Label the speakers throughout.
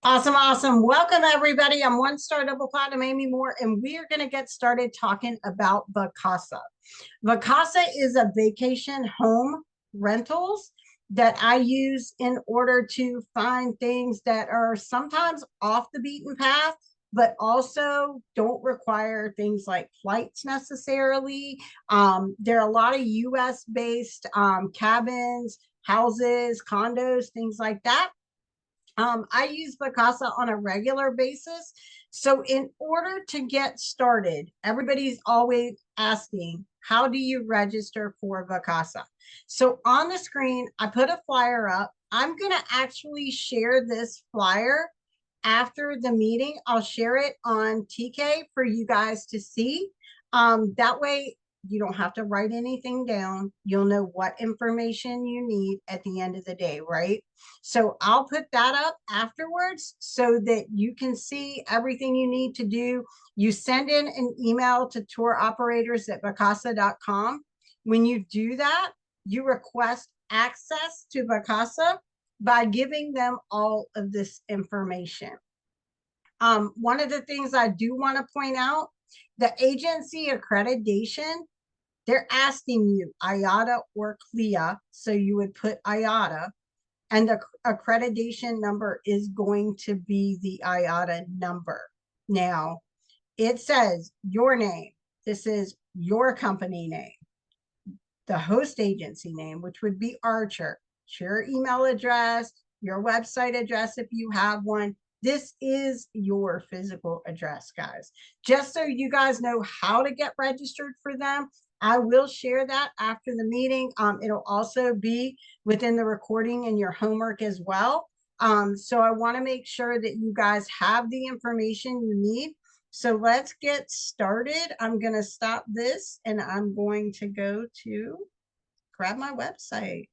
Speaker 1: Awesome, awesome. Welcome, everybody. I'm One Star Double Platinum Amy Moore, and we are going to get started talking about Vacasa. Vacasa is a vacation home rentals that I use in order to find things that are sometimes off the beaten path, but also don't require things like flights necessarily. There are a lot of US based cabins, houses, condos, things like that. I use Vacasa on a regular basis. So, in order to get started, everybody's always asking, how do you register for Vacasa? So, on the screen, I put a flyer up. I'm going to actually share this flyer after the meeting. I'll share it on TK for you guys to see. That way, you don't have to write anything down. You'll know what information you need at the end of the day, right? So I'll put that up afterwards so that you can see everything you need to do. You send in an email to touroperators@vacasa.com. When you do that, you request access to Vacasa by giving them all of this information. One of the things I do want to point out, the agency accreditation, they're asking you IATA or CLIA. So you would put IATA, and the accreditation number is going to be the IATA number. Now, it says your name. This is your company name, the host agency name, which would be Archer, your email address, your website address if you have one. This is your physical address, guys. Just so you guys know how to get registered for them, I will share that after the meeting. It'll also be within the recording and your homework as well. So I want to make sure that you guys have the information you need. So let's get started. I'm going to stop this and I'm going to go to grab my website.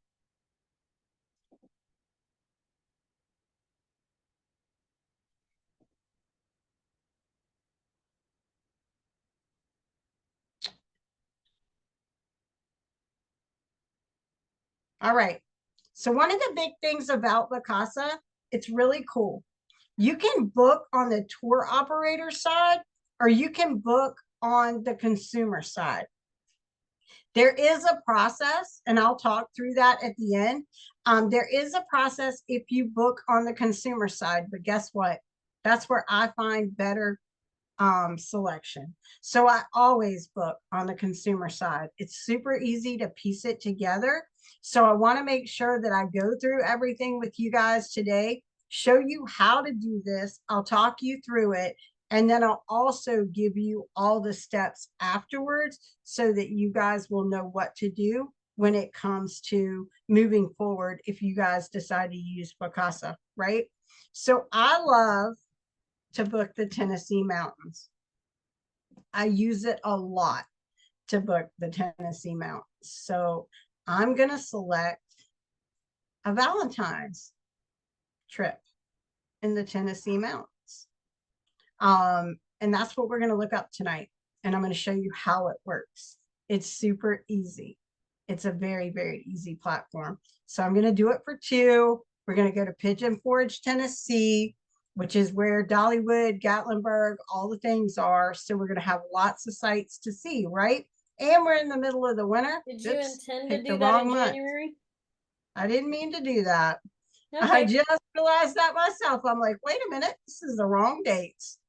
Speaker 1: All right. So one of the big things about Vacasa, it's really cool. You can book on the tour operator side, or you can book on the consumer side. There is a process, and I'll talk through that at the end. There is a process if you book on the consumer side, but guess what? That's where I find better selection. So I always book on the consumer side. It's super easy to piece it together. So I want to make sure that I go through everything with you guys today, show you how to do this. I'll talk you through it. And then I'll also give you all the steps afterwards so that you guys will know what to do when it comes to moving forward if you guys decide to use Vacasa, right? So I love to book the Tennessee mountains. I use it a lot to book the Tennessee mountains. So I'm going to select a Valentine's trip in the Tennessee mountains. And that's what we're going to look up tonight. And I'm going to show you how it works. It's super easy. It's a very, very easy platform. So I'm going to do it for two. We're going to go to Pigeon Forge, Tennessee, which is where Dollywood, Gatlinburg, all the things are. So we're going to have lots of sites to see, right? And we're in the middle of the winter.
Speaker 2: Did you intend to do that in January?
Speaker 1: I didn't mean to do that.
Speaker 2: Okay.
Speaker 1: I just realized that myself. I'm like, wait a minute, this is the wrong dates.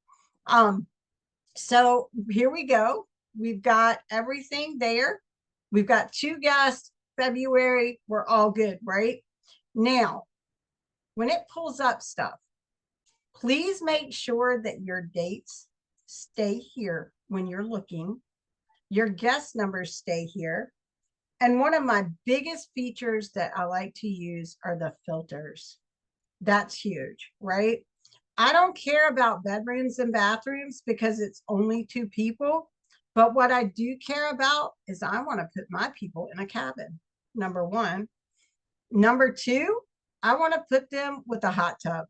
Speaker 1: So here we go. We've got everything there. We've got two guests, February. We're all good, right? Now, when it pulls up stuff, please make sure that your dates stay here when you're looking. Your guest numbers stay here. And one of my biggest features that I like to use are the filters. That's huge, right? I don't care about bedrooms and bathrooms because it's only two people. But what I do care about is I want to put my people in a cabin, number one. Number two, I want to put them with a hot tub.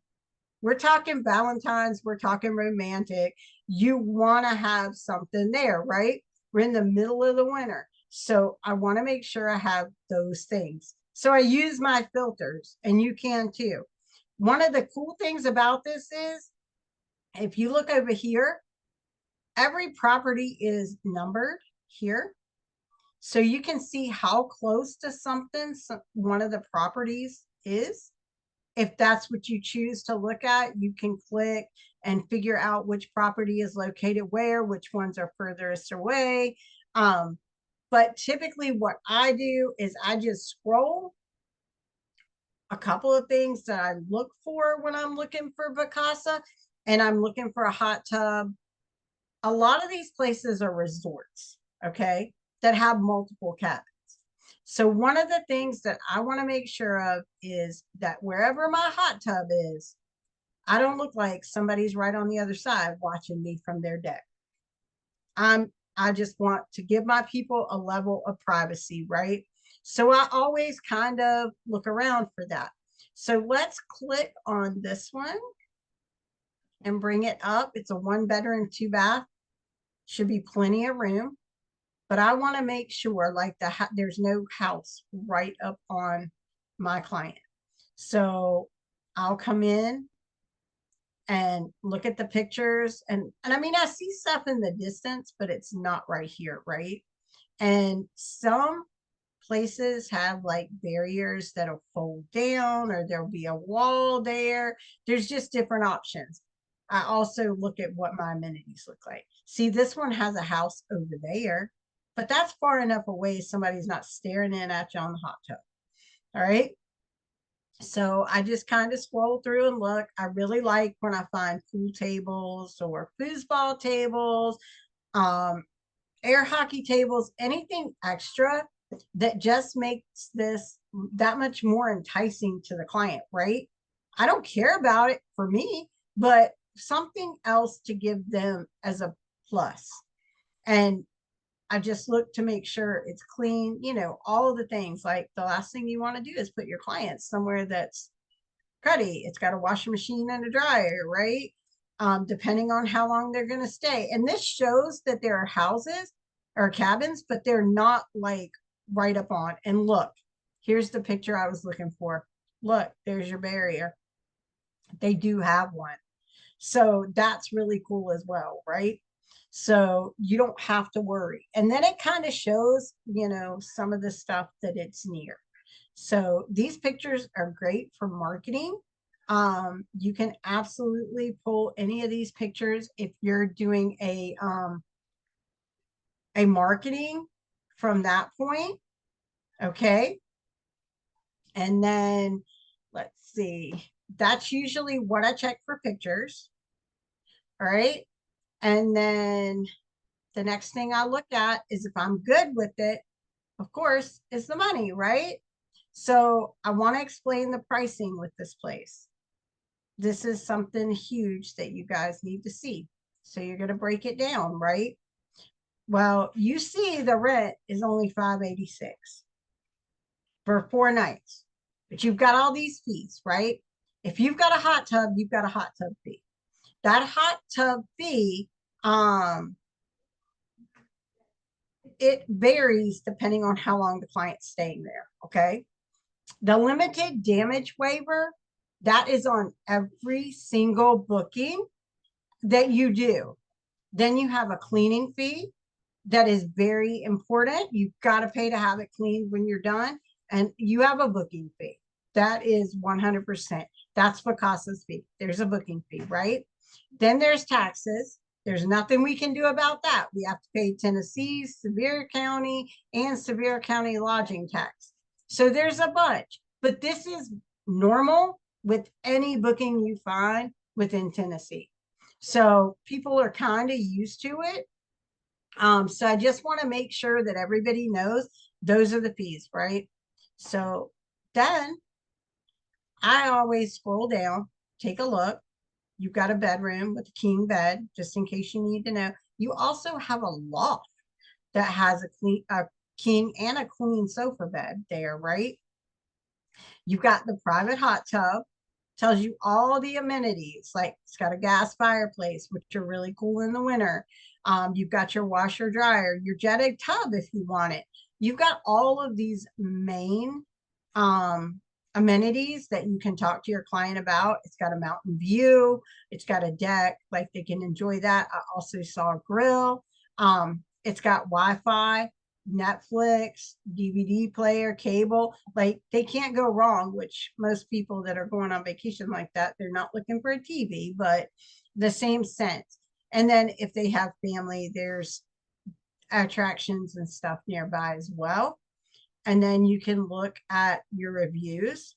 Speaker 1: We're talking Valentine's, we're talking romantic. You want to have something there, right? We're in the middle of the winter. So I want to make sure I have those things. So I use my filters, and you can too. One of the cool things about this is if you look over here, every property is numbered here. So you can see how close to something one of the properties is. If that's what you choose to look at, you can click and figure out which property is located where, which ones are furthest away. But typically what I do is I just scroll a couple of things that I look for when I'm looking for Vacasa, and I'm looking for a hot tub. A lot of these places are resorts, okay, that have multiple cabins. So one of the things that I want to make sure of is that wherever my hot tub is, I don't look like somebody's right on the other side watching me from their deck. I just want to give my people a level of privacy, right? So I always kind of look around for that. So let's click on this one and bring it up. It's a 1-bedroom, 2-bath. Should be plenty of room. But I want to make sure like there's no house right up on my client. So I'll come in and look at the pictures, and I mean, I see stuff in the distance, but it's not right here, right? And some places have like barriers that'll fold down, or there'll be a wall there. There's just different options. I also look at what my amenities look like. See, this one has a house over there, but that's far enough away somebody's not staring in at you on the hot tub. All right. So I just kind of scroll through and look. I really like when I find pool tables or foosball tables, air hockey tables, anything extra that just makes this that much more enticing to the client, right? I don't care about it for me, but something else to give them as a plus. And I just look to make sure it's clean, all of the things. Like the last thing you want to do is put your clients somewhere that's cruddy. It's got a washing machine and a dryer, right? Depending on how long they're going to stay. And this shows that there are houses or cabins, but they're not like right up on. And look, here's the picture I was looking for. Look, there's your barrier. They do have one. So that's really cool as well, right? So you don't have to worry. And then it kind of shows, some of the stuff that it's near. So these pictures are great for marketing. You can absolutely pull any of these pictures if you're doing a marketing from that point. Okay. And then let's see, that's usually what I check for pictures. All right. And then the next thing I look at is if I'm good with it, of course, is the money, right? So I want to explain the pricing with this place. This is something huge that you guys need to see. So you're going to break it down, right? Well, you see the rent is only $586 for 4 nights, but you've got all these fees, right? If you've got a hot tub, you've got a hot tub fee. That hot tub fee, it varies depending on how long the client's staying there. Okay. The limited damage waiver, that is on every single booking that you do. Then you have a cleaning fee that is very important. You've got to pay to have it cleaned when you're done. And you have a booking fee. That is 100%. That's Vacasa's fee. There's a booking fee, right? Then there's taxes. There's nothing we can do about that. We have to pay Tennessee's, Sevier County, and Sevier County lodging tax. So there's a bunch, but this is normal with any booking you find within Tennessee. So people are kind of used to it. So I just want to make sure that everybody knows those are the fees, right? So then I always scroll down, take a look. You've got a bedroom with a king bed, just in case you need to know. You also have a loft that has a king and a queen sofa bed there, right? You've got the private hot tub, tells you all the amenities, like it's got a gas fireplace, which are really cool in the winter. You've got your washer dryer, your jetted tub if you want it. You've got all of these main amenities that you can talk to your client about. It's got a mountain view. It's got a deck, like they can enjoy that. I also saw a grill. It's got Wi-Fi, Netflix, DVD player, cable. Like they can't go wrong, which most people that are going on vacation like that, they're not looking for a TV, but the same sense. And then if they have family, there's attractions and stuff nearby as well. And then you can look at your reviews.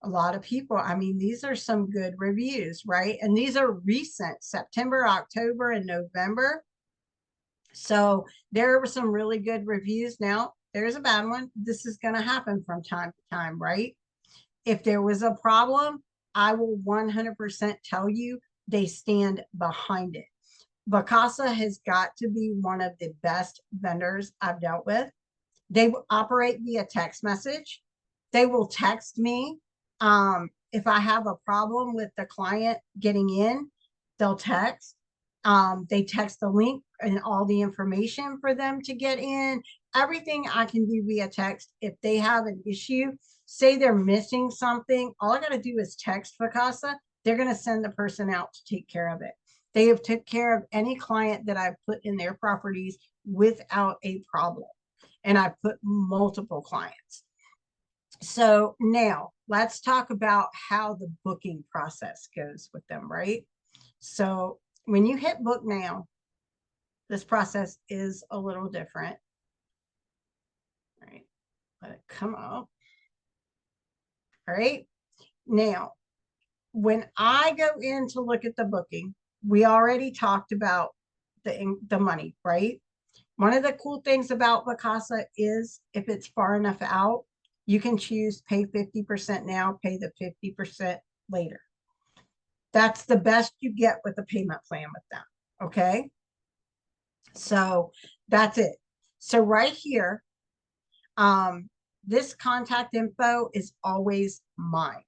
Speaker 1: A lot of people, I mean, these are some good reviews, right? And these are recent, September, October, and November. So there were some really good reviews. Now, there's a bad one. This is going to happen from time to time, right? If there was a problem, I will 100% tell you they stand behind it. Vacasa has got to be one of the best vendors I've dealt with. They operate via text message. They will text me. If I have a problem with the client getting in, they'll text. They text the link and all the information for them to get in. Everything I can do via text. If they have an issue, say they're missing something, all I got to do is text Vacasa. They're going to send the person out to take care of it. They have took care of any client that I've put in their properties without a problem. And I put multiple clients. So now let's talk about how the booking process goes with them, right? So when you hit book now, this process is a little different. All right, let it come up. All right, now when I go in to look at the booking, we already talked about the money, right? One of the cool things about Vacasa is if it's far enough out, you can choose pay 50% now, pay the 50% later. That's the best you get with a payment plan with them. Okay. So that's it. So right here, this contact info is always mine.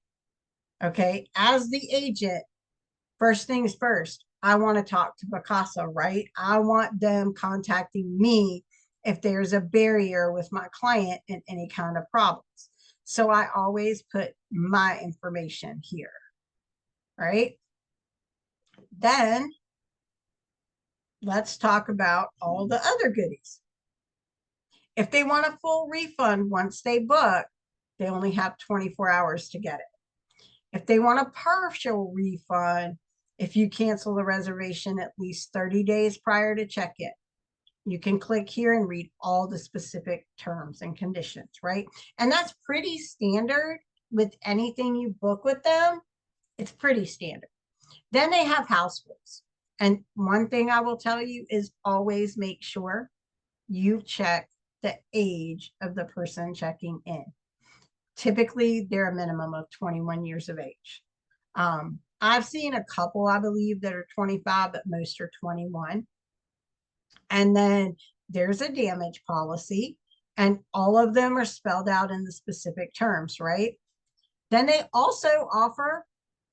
Speaker 1: Okay. As the agent, first things first, I want to talk to Vacasa, right? I want them contacting me if there's a barrier with my client and any kind of problems. So I always put my information here, right? Then let's talk about all the other goodies. If they want a full refund once they book, they only have 24 hours to get it. If they want a partial refund, if you cancel the reservation at least 30 days prior to check-in, you can click here and read all the specific terms and conditions, right? And that's pretty standard with anything you book with them. It's pretty standard. Then they have house rules. And one thing I will tell you is always make sure you check the age of the person checking in. Typically, they're a minimum of 21 years of age. I've seen a couple, I believe, that are 25, but most are 21. And then there's a damage policy, and all of them are spelled out in the specific terms, right? Then they also offer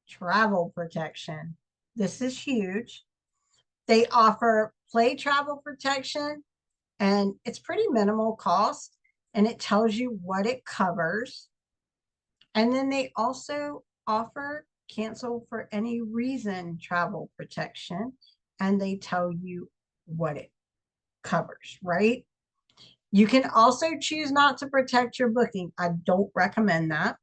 Speaker 1: travel protection. This is huge. They offer play travel protection, and it's pretty minimal cost, and it tells you what it covers. And then they also offer cancel for any reason travel protection, and they tell you what it covers, right? You can also choose not to protect your booking. I don't recommend that.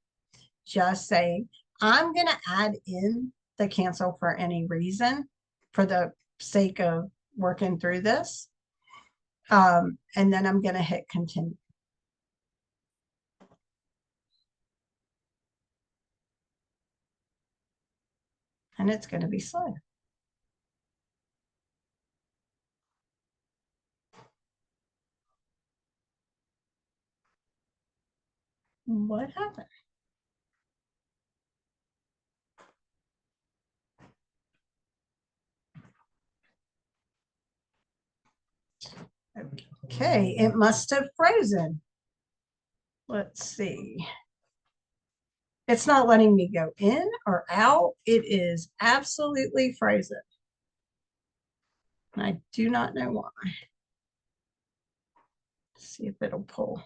Speaker 1: Just saying, I'm going to add in the cancel for any reason for the sake of working through this. And then I'm going to hit continue. And it's going to be slow. What happened? Okay, it must have frozen. Let's see. It's not letting me go in or out. It is absolutely frozen. I do not know why. Let's see if it'll pull.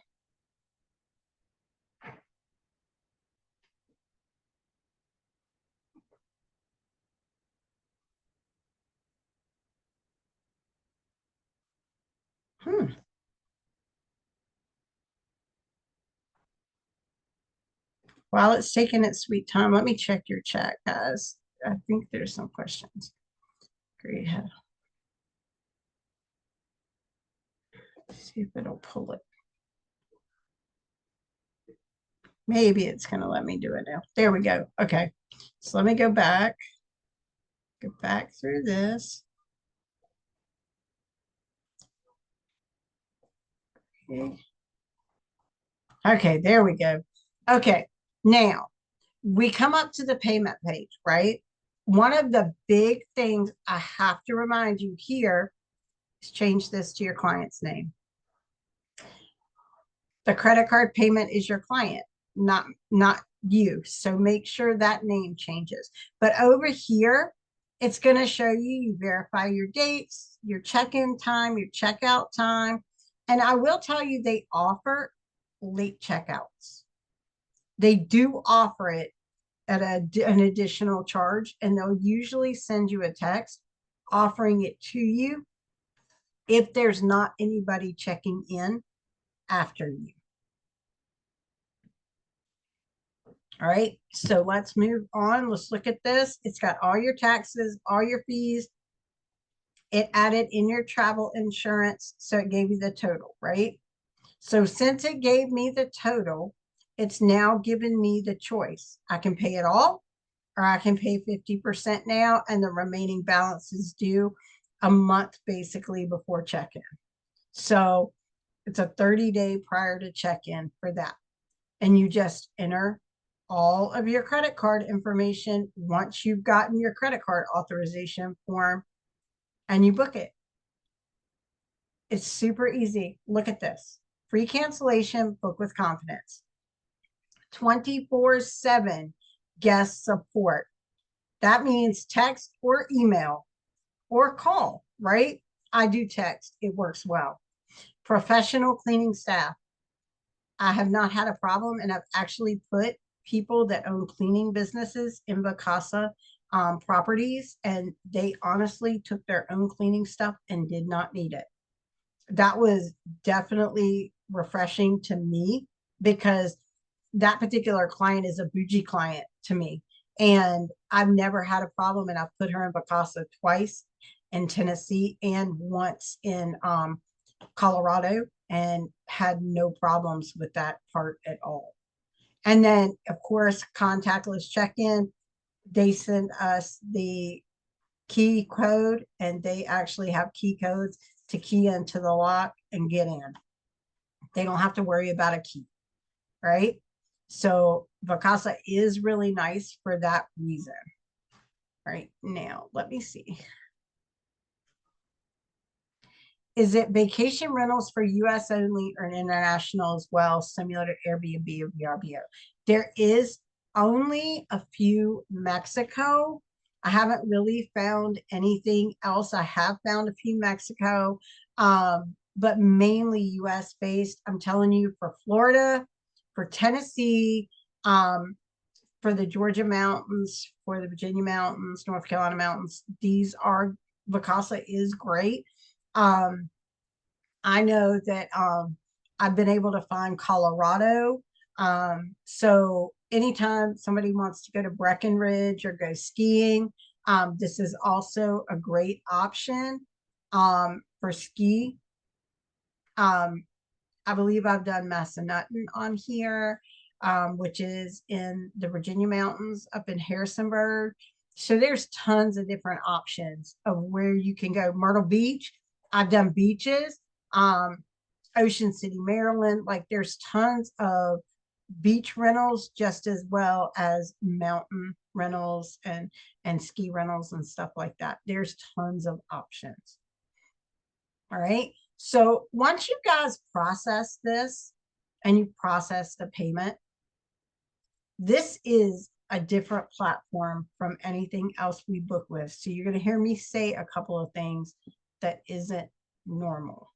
Speaker 1: while it's taking its sweet time, let me check your chat, guys. I think there's some questions. Great. See if it'll pull it. Maybe it's going to let me do it now. There we go. Okay. So let me go back through this. Okay. Okay, there we go. Okay, now we come up to the payment page, right? One of the big things I have to remind you here is change this to your client's name. The credit card payment is your client, not you. So make sure that name changes. But over here, it's going to show you verify your dates, your check-in time, your checkout time. And I will tell you, they offer late checkouts. They do offer it at an additional charge, and they'll usually send you a text offering it to you if there's not anybody checking in after you. All right, so let's move on. Let's look at this. It's got all your taxes, all your fees. It added in your travel insurance, so it gave you the total, right? So since it gave me the total, it's now given me the choice. I can pay it all, or I can pay 50% now, and the remaining balance is due a month basically before check-in. So it's a 30-day prior to check-in for that. And you just enter all of your credit card information once you've gotten your credit card authorization form and you book it. It's super easy. Look at this. Free cancellation, book with confidence. 24/7 guest support. That means text or email or call, right? I do text. It works well. Professional cleaning staff. I have not had a problem, and I've actually put people that own cleaning businesses in Vacasa properties, and they honestly took their own cleaning stuff and did not need it. That was definitely refreshing to me because that particular client is a bougie client to me. And I've never had a problem, and I've put her in Vacasa twice in Tennessee and once in Colorado, and had no problems with that part at all. And then, of course, contactless check-in. They send us the key code, and they actually have key codes to key into the lock and get in. They don't have to worry about a key, right? So Vacasa is really nice for that reason. Right now, let me see. Is it vacation rentals for US only or international as well, similar to Airbnb or VRBO? There is only a few Mexico. I haven't really found anything else. I have found a few Mexico, but mainly US based. I'm telling you, for Florida, for Tennessee, for the Georgia mountains, for the Virginia mountains, North Carolina mountains, these are, Vacasa is great. I know that I've been able to find Colorado. So anytime somebody wants to go to Breckenridge or go skiing, this is also a great option for ski. I believe I've done Massanutten on here, which is in the Virginia mountains up in Harrisonburg. So there's tons of different options of where you can go. Myrtle Beach, I've done beaches. Ocean City, Maryland, like there's tons of beach rentals just as well as mountain rentals and ski rentals and stuff like that. There's tons of options. All right. So once you guys process this and you process the payment, this is a different platform from anything else we book with. So you're going to hear me say a couple of things that isn't normal.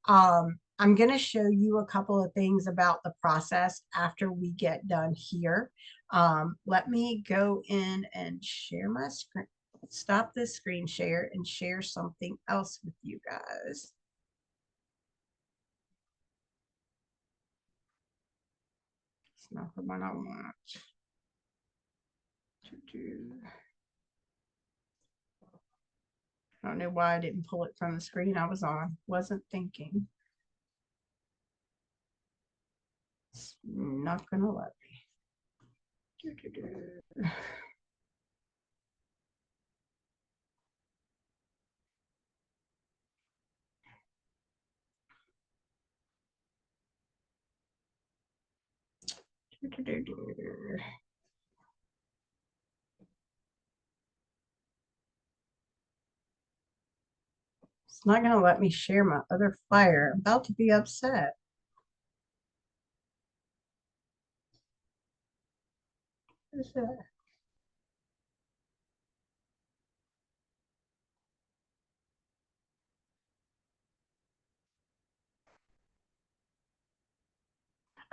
Speaker 1: I'm going to show you a couple of things about the process after we get done here. Let me go in and share my screen, stop this screen share and share something else with you guys. not the one I want to do. I don't know why I didn't pull it from the screen I was on. Wasn't thinking. It's not gonna let me. It's not going to let me share my other flyer. I'm about to be upset. What is that?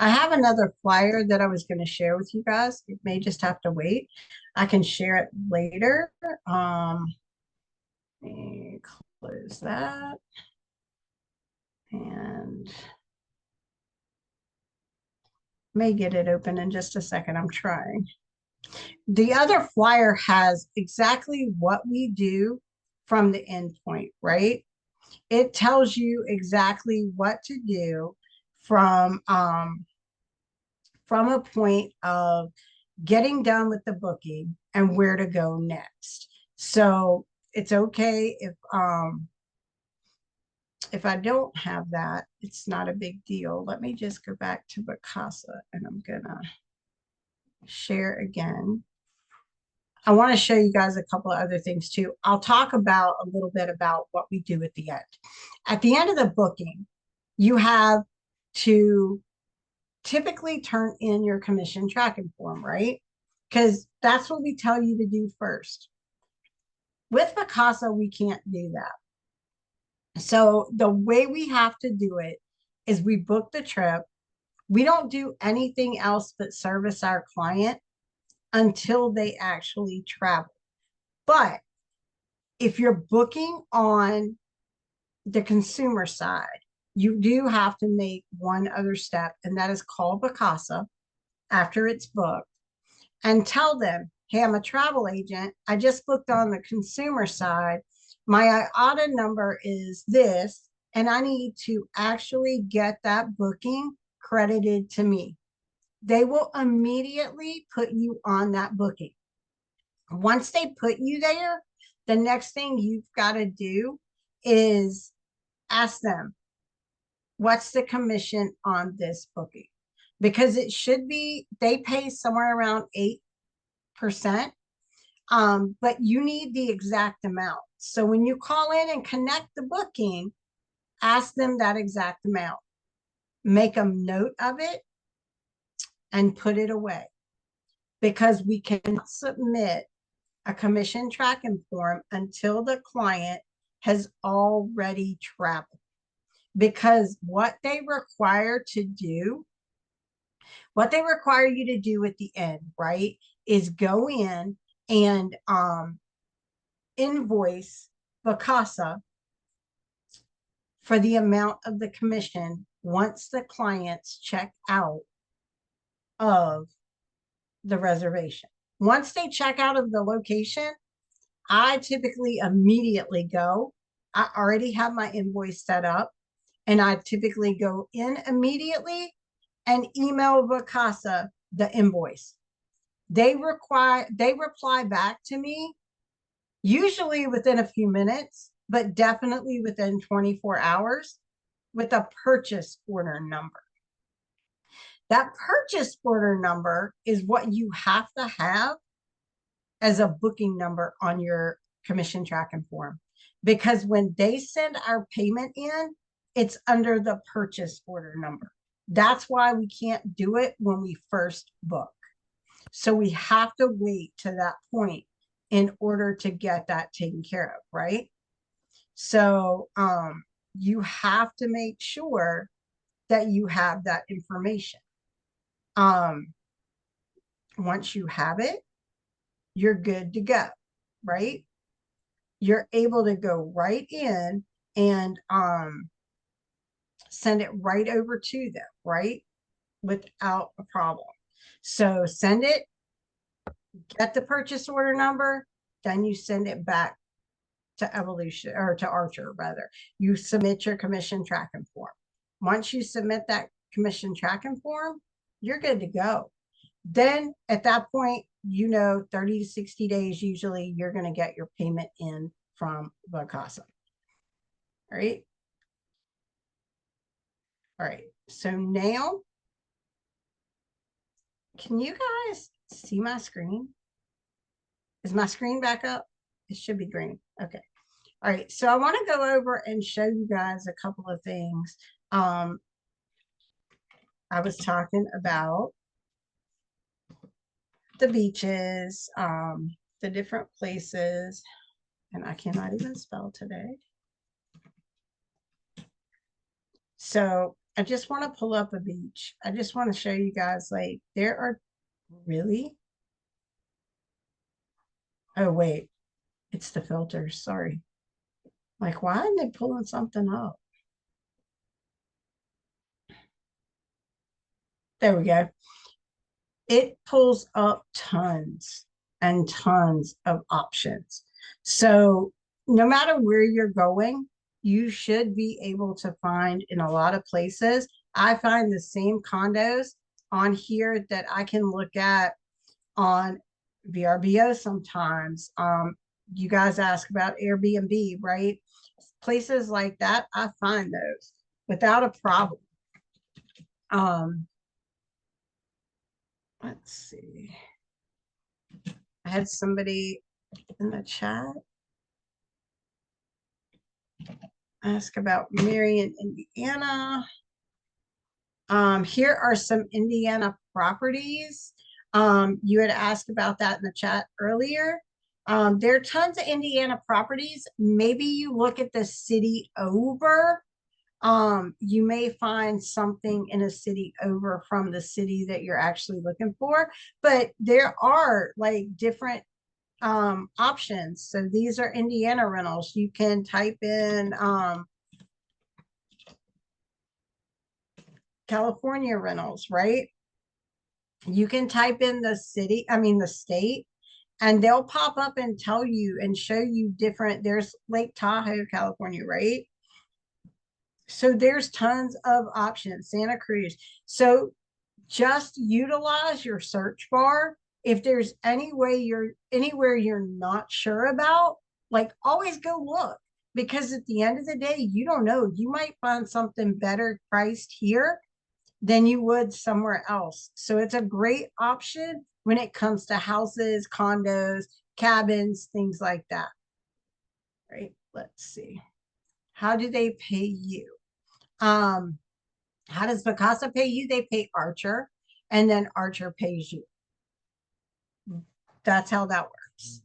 Speaker 1: I have another flyer that I was going to share with you guys. It may just have to wait. I can share it later. Let me close that. And may get it open in just a second. I'm trying. The other flyer has exactly what we do from the endpoint, right? It tells you exactly what to do from a point of getting done with the booking and where to go next. So it's okay if I don't have that, it's not a big deal. Let me just go back to Vacasa and I'm gonna share again. I want to show you guys a couple of other things too. I'll talk about a little bit about what we do at the end. At the end of the booking, you have to typically turn in your commission tracking form, right? Because that's what we tell you to do first. With Vacasa, we can't do that. So the way we have to do it is we book the trip. We don't do anything else but service our client until they actually travel. But if you're booking on the consumer side, you do have to make one other step, and that is call Vacasa after it's booked and tell them, hey, I'm a travel agent. I just booked on the consumer side. My IATA number is this, and I need to actually get that booking credited to me. They will immediately put you on that booking. Once they put you there, the next thing you've got to do is ask them, what's the commission on this booking? Because it should be, they pay somewhere around 8%, but you need the exact amount. So when you call in and connect the booking, ask them that exact amount. Make a note of it and put it away, because we can submit a commission tracking form until the client has already traveled. Because what they require you to do at the end, right, is go in and invoice Vacasa for the amount of the commission once the clients check out of the reservation. Once they check out of the location, I typically immediately go. I already have my invoice set up, and I typically go in immediately and email Vacasa the invoice. They reply back to me usually within a few minutes, but definitely within 24 hours with a purchase order number. That purchase order number is what you have to have as a booking number on your commission tracking form, because when they send our payment in, it's under the purchase order number. That's why we can't do it when we first book. So we have to wait to that point in order to get that taken care of, right? So you have to make sure that you have that information. Once you have it, you're good to go, right? You're able to go right in and send it right over to them, right? Without a problem. So send it, get the purchase order number, then you send it back to Evolution or to Archer rather. You submit your commission tracking form. Once you submit that commission tracking form, you're good to go. Then at that point, 30 to 60 days, usually you're going to get your payment in from Vacasa. All right. All right. So now, can you guys see my screen? Is my screen back up? It should be green. Okay. All right. So I want to go over and show you guys a couple of things. I was talking about the beaches, the different places, and I cannot even spell today. So I just want to pull up a beach. I just want to show you guys, like, there are really, oh wait, it's the filters, sorry. Like, why aren't they pulling something up? There we go. It pulls up tons and tons of options. So no matter where you're going, you should be able to find in a lot of places. I find the same condos on here that I can look at on VRBO sometimes. You guys ask about Airbnb, right? Places like that, I find those without a problem. Let's see. I had somebody in the chat ask about Marion, Indiana. Here are some Indiana properties. You had asked about that in the chat earlier. There are tons of Indiana properties. Maybe you look at the city over. You may find something in a city over from the city that you're actually looking for, but there are like different options. So these are Indiana rentals. You can type in California rentals, right? You can type in the city, the state, and they'll pop up and tell you and show you different. There's Lake Tahoe, California, right? So there's tons of options. Santa Cruz. So just utilize your search bar. If there's anywhere you're not sure about, like, always go look, because at the end of the day, you don't know, you might find something better priced here than you would somewhere else. So it's a great option when it comes to houses, condos, cabins, things like that. Right? Let's see. How do they pay you? How does Vacasa pay you? They pay Archer, and then Archer pays you. That's how that works.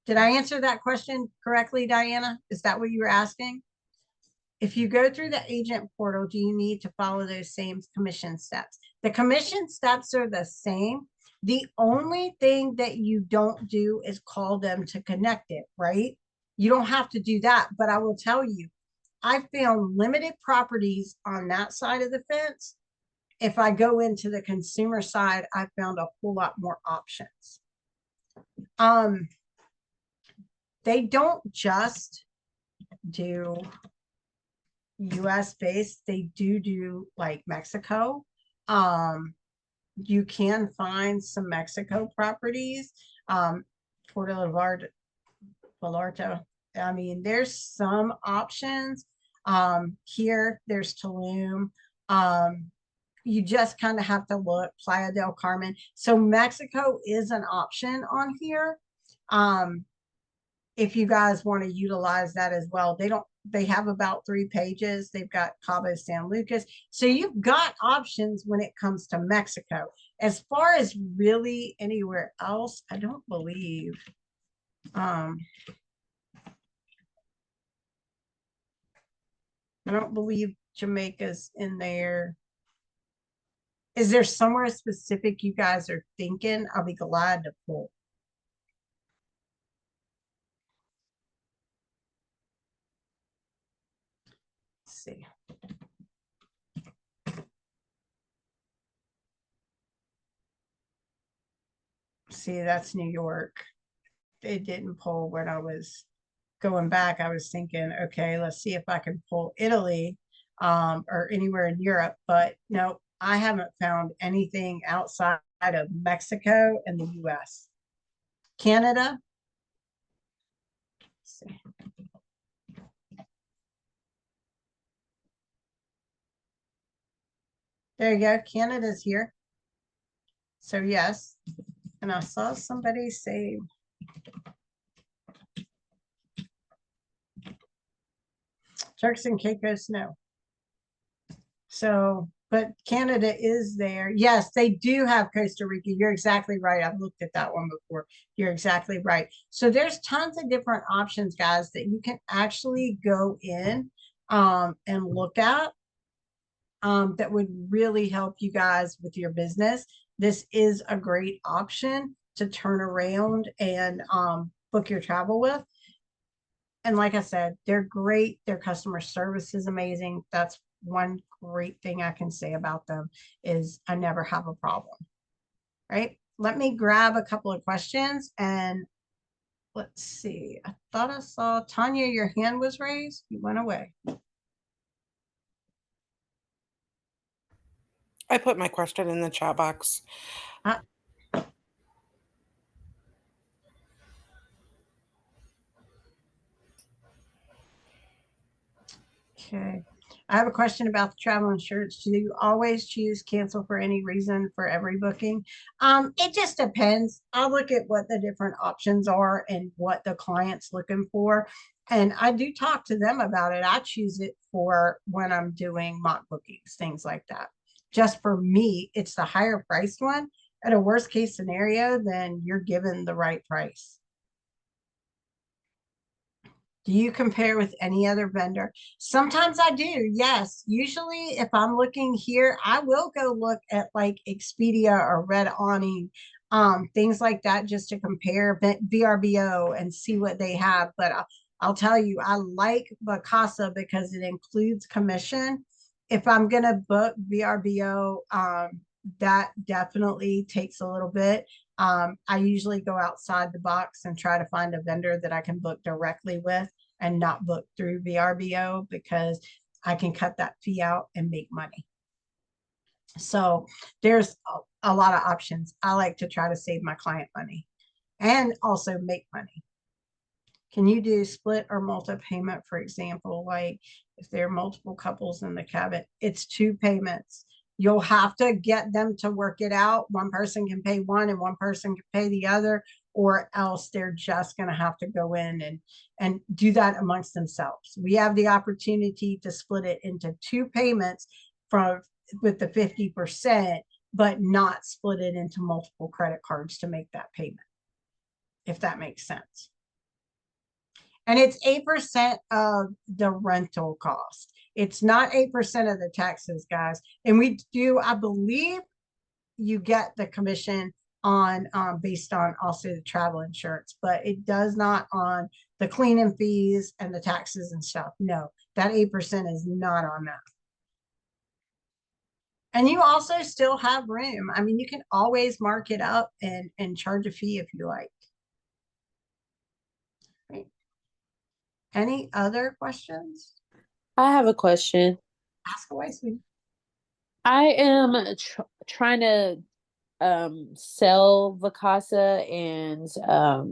Speaker 1: Did I answer that question correctly, Diana? Is that what you were asking? If you go through the agent portal, do you need to follow those same commission steps? The commission steps are the same. The only thing that you don't do is call them to connect it, right? You don't have to do that, but I will tell you, I found limited properties on that side of the fence. If I go into the consumer side, I found a whole lot more options. They don't just do US based, they do like Mexico. You can find some Mexico properties. Puerto Vallarta. There's some options. Here there's Tulum. You just kind of have to look. Playa del Carmen. So Mexico is an option on here. If you guys want to utilize that as well. They have about 3 pages. They've got Cabo San Lucas. So you've got options when it comes to Mexico. As far as really anywhere else, I don't believe. I don't believe Jamaica's in there. Is there somewhere specific you guys are thinking? I'll be glad to pull. Let's see. See, that's New York. It didn't pull when I was going back. I was thinking, okay, let's see if I can pull Italy or anywhere in Europe. But no, I haven't found anything outside of Mexico and the US. Canada. Let's see. There you go. Canada's here. So yes. And I saw somebody say Turks and Caicos, no. So, but Canada is there. Yes, they do have Costa Rica. You're exactly right. I've looked at that one before. You're exactly right. So there's tons of different options, guys, that you can actually go in and look at that would really help you guys with your business. This is a great option to turn around and book your travel with. And like I said, they're great. Their customer service is amazing. That's one great thing I can say about them is I never have a problem. Right? Let me grab a couple of questions and let's see. I thought I saw Tanya, your hand was raised. You went away.
Speaker 3: I put my question in the chat box.
Speaker 1: Okay. I have a question about the travel insurance. Do you always choose cancel for any reason for every booking? It just depends. I'll look at what the different options are and what the client's looking for. And I do talk to them about it. I choose it for when I'm doing mock bookings, things like that. Just for me, it's the higher priced one. At a worst case scenario, then you're given the right price. Do you compare with any other vendor? Sometimes I do. Yes. Usually if I'm looking here, I will go look at like Expedia or Red Awning, things like that just to compare VRBO and see what they have. But I'll tell you, I like Vacasa because it includes commission. If I'm going to book VRBO, that definitely takes a little bit. I usually go outside the box and try to find a vendor that I can book directly with and not book through VRBO because I can cut that fee out and make money. So there's a lot of options. I like to try to save my client money and also make money. Can you do split or multi-payment, for example, like if there are multiple couples in the cabin, it's 2 payments. You'll have to get them to work it out. One person can pay one and one person can pay the other, or else they're just going to have to go in and do that amongst themselves. We have the opportunity to split it into 2 payments with the 50%, but not split it into multiple credit cards to make that payment, if that makes sense. And it's 8% of the rental cost. It's not 8% of the taxes, guys. And we do, I believe you get the commission on based on also the travel insurance, but it does not on the cleaning fees and the taxes and stuff. No, that 8% is not on that. And you also still have room. I mean, you can always mark it up and charge a fee if you like. Right. Any other questions?
Speaker 2: I have a question.
Speaker 1: Ask away, sweetie.
Speaker 2: I am trying to sell Vacasa and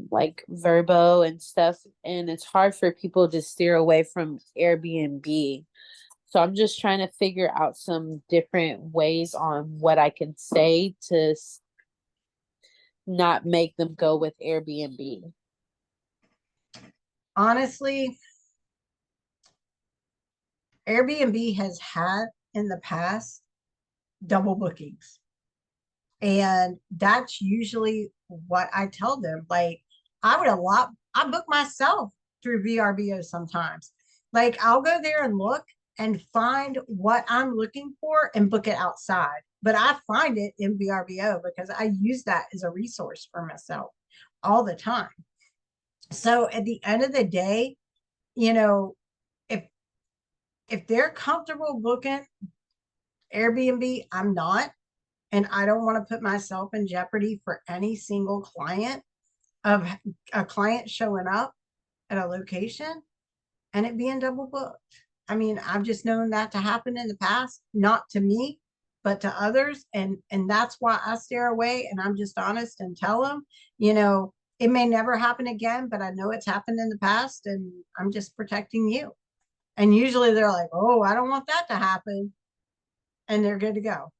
Speaker 2: like Verbo and stuff, and it's hard for people to steer away from Airbnb. So I'm just trying to figure out some different ways on what I can say to not make them go with Airbnb.
Speaker 1: Honestly, Airbnb has had in the past double bookings. And that's usually what I tell them. Like I book myself through VRBO sometimes. Like I'll go there and look and find what I'm looking for and book it outside. But I find it in VRBO because I use that as a resource for myself all the time. So at the end of the day, you know, if they're comfortable booking Airbnb, I'm not. And I don't want to put myself in jeopardy for any single client of a client showing up at a location and it being double booked. I mean, I've just known that to happen in the past, not to me, but to others. And that's why I steer away and I'm just honest and tell them, you know, it may never happen again, but I know it's happened in the past and I'm just protecting you. And usually they're like, oh, I don't want that to happen. And they're good to go.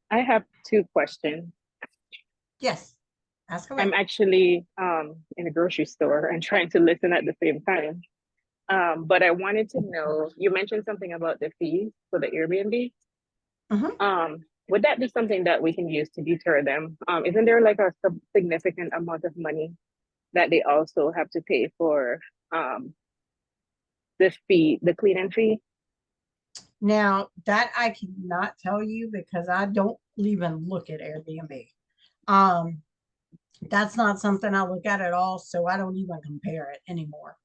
Speaker 4: I have two questions.
Speaker 1: Yes. Ask away.
Speaker 4: I'm actually in a grocery store and trying to listen at the same time. But I wanted to know, you mentioned something about the fees for the Airbnb. Would that be something that we can use to deter them? Isn't there like a significant amount of money that they also have to pay for the fee, the cleaning fee?
Speaker 1: Now that I cannot tell you because I don't even look at Airbnb. That's not something I look at all, so I don't even compare it anymore.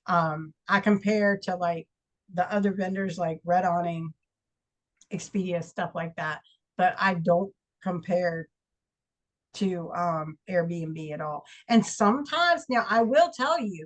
Speaker 1: I compare to like the other vendors like Red Awning, Expedia, stuff like that, but I don't compare to Airbnb at all. And sometimes now I will tell you,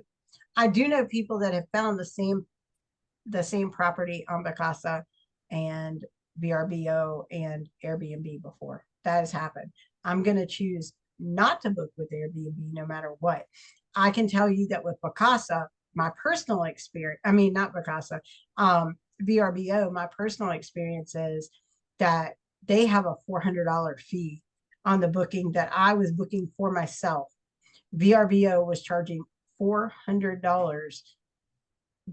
Speaker 1: I do know people that have found the same property on Vacasa and VRBO and Airbnb before. That has happened. I'm going to choose not to book with Airbnb no matter what. I can tell you that with Vacasa, my personal experience, I mean, not Vacasa, VRBO, my personal experience is that they have a $400 fee on the booking that I was booking for myself. VRBO was charging $400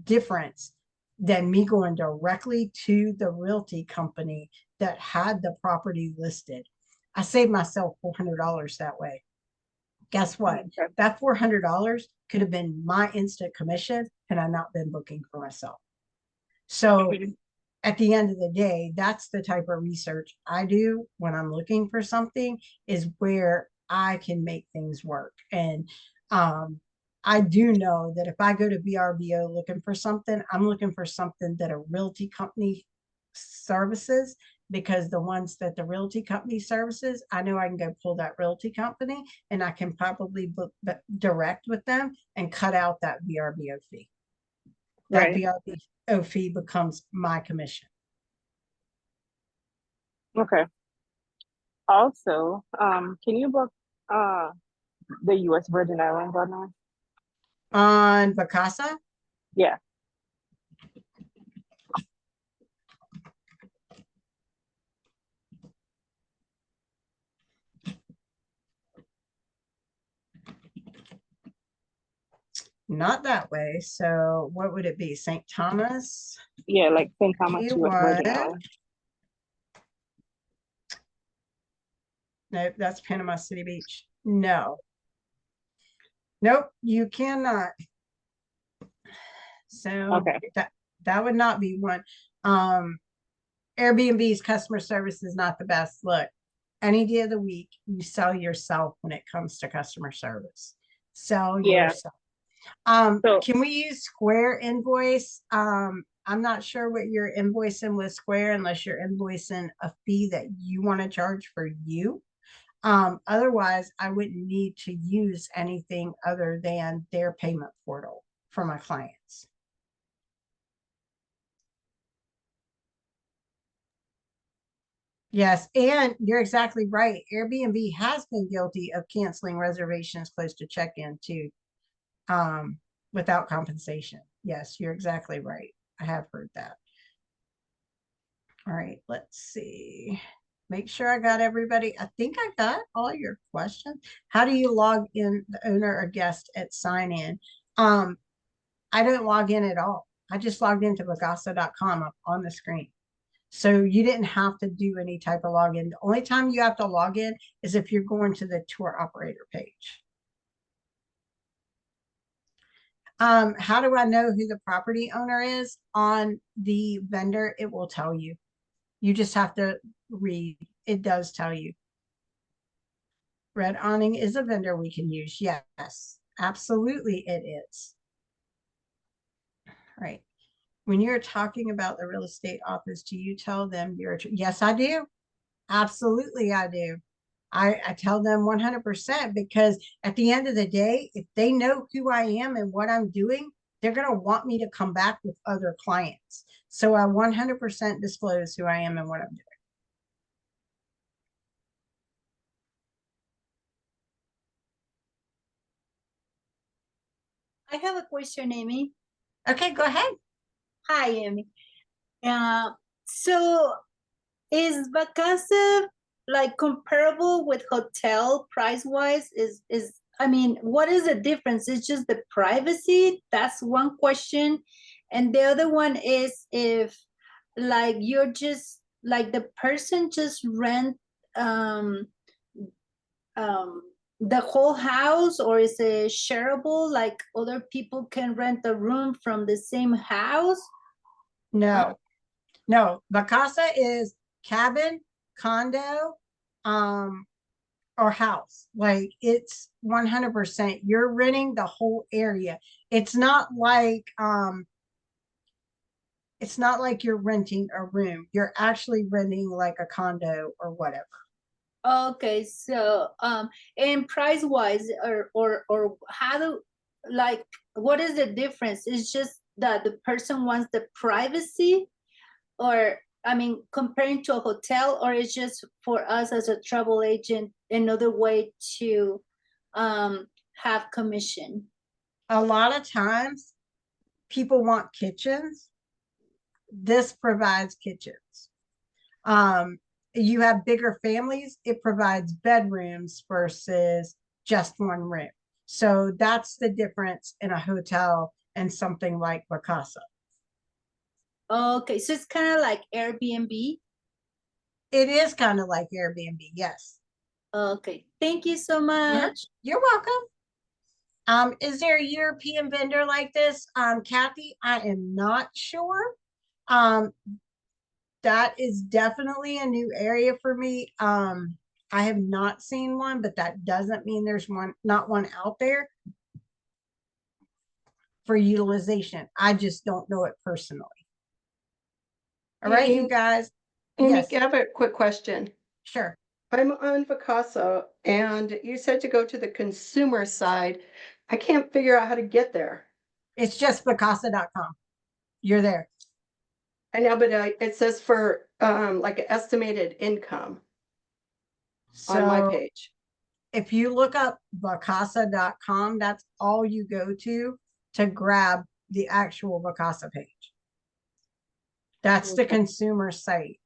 Speaker 1: difference than me going directly to the realty company that had the property listed. I saved myself $400 that way. Guess what?
Speaker 4: Okay.
Speaker 1: That $400 could have been my instant commission had I not been booking for myself. So at the end of the day, that's the type of research I do when I'm looking for something, is where I can make things work. And I do know that if I go to VRBO looking for something, I'm looking for something that a realty company services, because the ones that the realty company services, I know I can go pull that realty company and I can probably book direct with them and cut out that VRBO fee. That
Speaker 4: Right.
Speaker 1: VRBO fee becomes my commission.
Speaker 4: Okay. Also, can you book the US Virgin Islands on there?
Speaker 1: On Vacasa,
Speaker 4: Yeah.
Speaker 1: not that way. So what would it be? St. Thomas?
Speaker 4: Yeah, like St. Thomas,
Speaker 1: You
Speaker 4: US Virgin
Speaker 1: would.
Speaker 4: Islands.
Speaker 1: Nope, that's Panama City Beach. No. Nope, you cannot. So
Speaker 4: Okay.
Speaker 1: that would not be one. Airbnb's customer service is not the best. Look, any day of the week, you sell yourself when it comes to customer service. Sell
Speaker 4: Yeah.
Speaker 1: yourself.
Speaker 4: So
Speaker 1: Can we use Square Invoice? I'm not sure what you're invoicing with Square unless you're invoicing a fee that you want to charge for you. Otherwise, I wouldn't need to use anything other than their payment portal for my clients. Yes, and you're exactly right. Airbnb has been guilty of canceling reservations close to check-in too, without compensation. Yes, you're exactly right. I have heard that. All right, let's see. Make sure I got everybody. I think I got all your questions. How do you log in, the owner or guest at sign in? I didn't log in at all. I just logged into Vacasa.com up on the screen. So you didn't have to do any type of login. The only time you have to log in is if you're going to the tour operator page. How do I know who the property owner is? On the vendor, it will tell you. You just have to read. It does tell you. Red Awning is a vendor we can use. Yes, absolutely it is. Right. When you're talking about the real estate office, do you tell them yes, I do. Absolutely, I do. I tell them 100% because at the end of the day, if they know who I am and what I'm doing, they're going to want me to come back with other clients. So I 100% disclose who I am and what I'm doing.
Speaker 5: I have a question, Amy.
Speaker 1: Okay, go ahead.
Speaker 5: Hi, Amy. So is Vacasa like comparable with hotel price wise? I mean, what is the difference? It's just the privacy. That's one question. And the other one is if like you're just like the person just rent um the whole house, or is it shareable, like other people can rent a room from the same house?
Speaker 1: No, no. Vacasa is cabin, condo, or house. Like it's 100%. You're renting the whole area. It's not like you're renting a room. You're actually renting like a condo or whatever.
Speaker 5: Okay, so and price wise, or how do, like, what is the difference? It's just that the person wants the privacy, or I mean comparing to a hotel, or it's just for us as a travel agent another way to have commission?
Speaker 1: A lot of times people want kitchens. This provides kitchens. You have bigger families, it provides bedrooms versus just one room. So that's the difference in a hotel and something like Vacasa.
Speaker 5: Okay, so it's kind of like Airbnb.
Speaker 1: It is kind of like Airbnb, yes.
Speaker 5: Okay, thank you so much.
Speaker 1: You're welcome. Is there a European vendor like this? Kathy, I am not sure. That is definitely a new area for me. I have not seen one, but that doesn't mean there's not one out there for utilization. I just don't know it personally. All right, you guys.
Speaker 6: Amy,
Speaker 1: Yes,
Speaker 6: I have a quick question.
Speaker 1: sure.
Speaker 6: I'm on Vacasa and you said to go to the consumer side. I can't figure out how to get there.
Speaker 1: It's just Vacasa.com. You're there.
Speaker 6: I know, but it says for like an estimated income on my
Speaker 1: So
Speaker 6: page.
Speaker 1: if you look up Vacasa.com, that's all you go to grab the actual Vacasa page. That's the
Speaker 6: Okay.
Speaker 1: consumer site.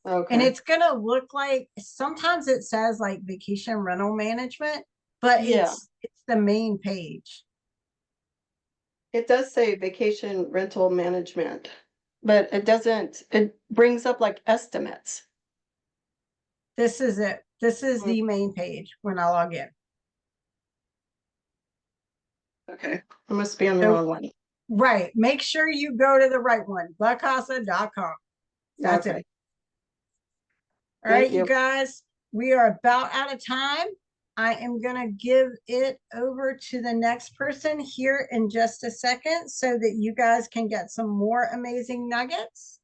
Speaker 1: And
Speaker 6: Okay.
Speaker 1: it's gonna look like, sometimes it says like vacation rental management, but
Speaker 6: Yeah.
Speaker 1: it's the main page.
Speaker 6: It does say vacation rental management, but it doesn't, it brings up like estimates.
Speaker 1: This is it. This is the main page when I log in.
Speaker 6: Okay. I must be on the
Speaker 1: So-
Speaker 6: wrong one.
Speaker 1: Right. Make sure you go to the right one, Vacasa.com. That's
Speaker 6: Okay.
Speaker 1: it. All right,
Speaker 6: Thank
Speaker 1: you
Speaker 6: you.
Speaker 1: guys, we are about out of time. I am going to give it over to the next person here in just a second so that you guys can get some more amazing nuggets.